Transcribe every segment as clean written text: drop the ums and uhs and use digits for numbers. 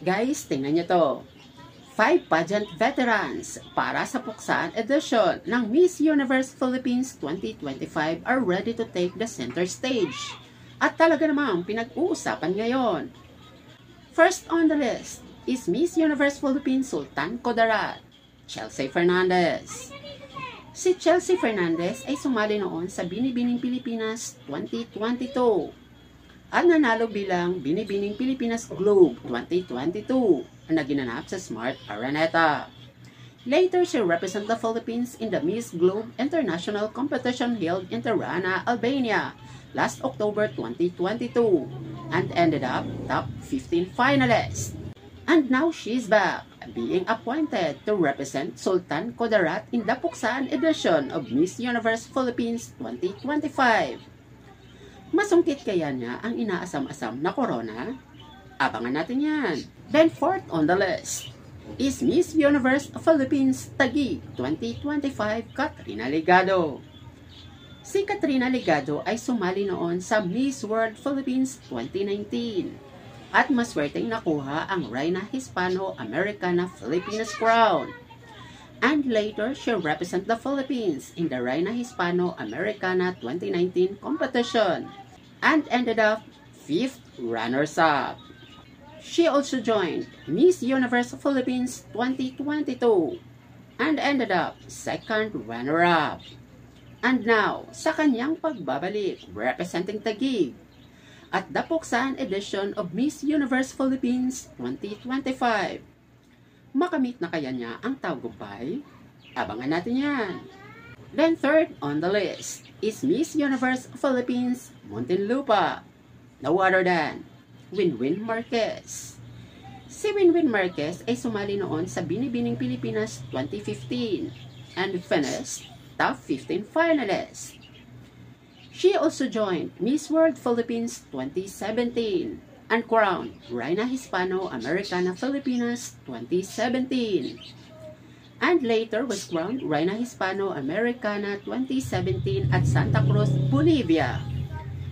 Guys, tingnan nyo to. 5 pageant veterans para sa Puksaan edition ng Miss Universe Philippines 2025 are ready to take the center stage. At talaga namang pinag-uusapan ngayon. First on the list is Miss Universe Philippines Sultan Kudarat, Chelsea Fernandez. Si Chelsea Fernandez ay sumali noon sa Binibining Pilipinas 2022 at nanalo bilang Binibining Pilipinas Globe 2022 na ginanap sa Smart Araneta. Later, she represented the Philippines in the Miss Globe International Competition held in Tirana, Albania last October 2022 and ended up top 15 finalist. And now she's back, being appointed to represent Sultan Kudarat in the Puksaan edition of Miss Universe Philippines 2025. Masungkit kaya niya ang inaasam-asam na corona? Abangan natin yan. Then fourth on the list is Miss Universe Philippines Taguig 2025 Katrina Ligado. Si Katrina Ligado ay sumali noon sa Miss World Philippines 2019 at maswerteng nakuha ang Reina Hispano-Americana Filipinas crown. And later, she represented the Philippines in the Reina Hispano-Americana 2019 competition and ended up 5th runners-up. She also joined Miss Universe Philippines 2022 and ended up 2nd runner-up. And now, sa kanyang pagbabalik representing Taguig at the Puksaan edition of Miss Universe Philippines 2025. Makamit na kaya niya ang tagumpay? Abangan natin yan. Then third on the list is Miss Universe Philippines Muntinlupa, no other than Winwin Marquez. Si Winwin Marquez ay sumali noon sa Binibining Pilipinas 2015 and finished top 15 finalist. She also joined Miss World Philippines 2017 and crowned Reina Hispano-Americana Filipinas 2017, and later was crowned Reina Hispano-Americana 2017 at Santa Cruz, Bolivia,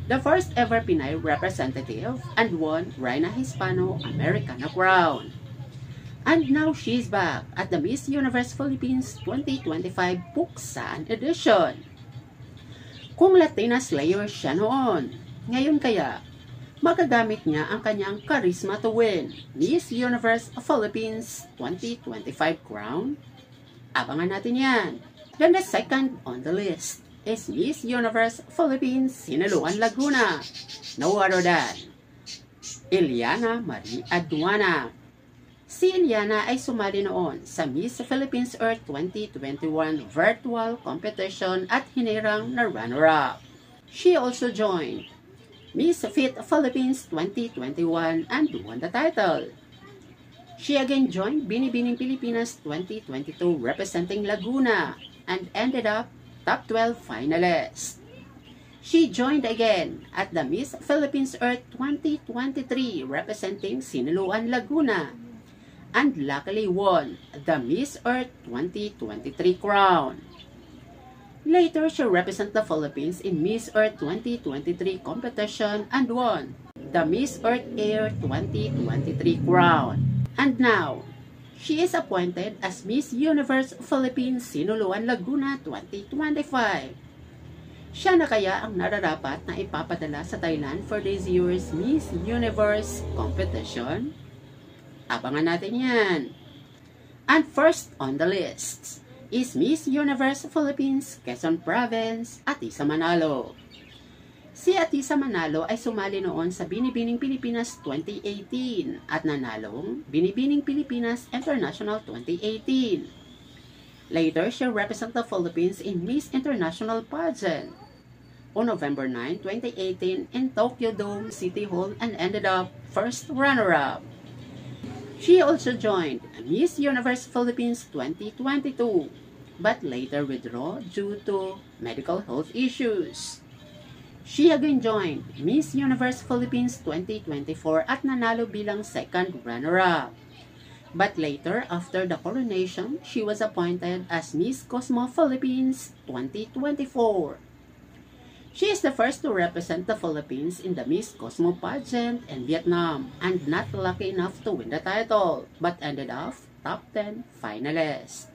the first ever Pinay representative, and won Reina Hispano-Americana crown. And now she's back at the Miss Universe Philippines 2025 Puksaan edition. Kung Latina Slayer siya noon, ngayon kaya magagamit niya ang kanyang charisma to win Miss Universe Philippines 2025 crown? Abangan natin yan. Then the second on the list is Miss Universe Philippines Sinaluan, Laguna, no other than Iliana Marie Aduana. Si Iliana ay sumali noon sa Miss Philippines Earth 2021 virtual competition at hinirang na runner-up. She also joined Miss Fit Philippines 2021 and won the title. She again joined Binibining Pilipinas 2022 representing Laguna and ended up top 12 finalist. She joined again at the Miss Philippines Earth 2023 representing Sinaluan, Laguna and luckily won the Miss Earth 2023 crown. Later, she represented the Philippines in Miss Earth 2023 competition and won the Miss Earth Air 2023 crown. And now, she is appointed as Miss Universe Philippines Sinuluan, Laguna 2025. Siya na kaya ang nararapat na ipapadala sa Thailand for this year's Miss Universe competition? Abangan natin yan. And first on the list is Miss Universe Philippines Quezon Province, Atisa Manalo. Si Atisa Manalo ay sumali noon sa Binibining Pilipinas 2018 at nanalong Binibining Pilipinas International 2018. Later, she represented the Philippines in Miss International Pageant on November 9, 2018 in Tokyo Dome City Hall and ended up first runner-up. She also joined Miss Universe Philippines 2022 but later withdrew due to medical health issues. She again joined Miss Universe Philippines 2024 at nanalo bilang second runner-up. But later, after the coronation, she was appointed as Miss Cosmo Philippines 2024. She is the first to represent the Philippines in the Miss Cosmo pageant in Vietnam and not lucky enough to win the title, but ended up top 10 finalist.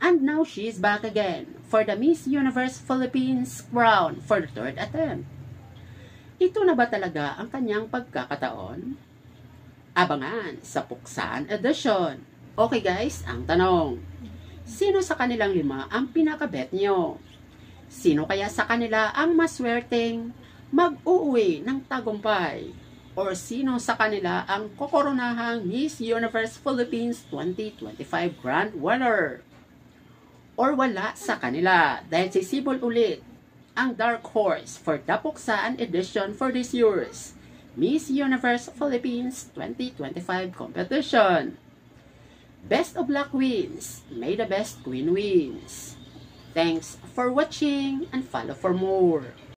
And now she is back again for the Miss Universe Philippines crown for the third attempt. Ito na ba talaga ang kanyang pagkakataon? Abangan sa Puksaan Edition. Okay guys, ang tanong. Sino sa kanilang 5 ang pinakabet nyo? Sino kaya sa kanila ang maswerteng mag-uuwi ng tagumpay? Or sino sa kanila ang kokoronahang Miss Universe Philippines 2025 Grand Winner? Or wala sa kanila dahil sisibol ulit ang dark horse for the Puksaan Edition for this year's Miss Universe Philippines 2025 competition. Best of luck wins. May the best queen wins. Thanks for watching and follow for more.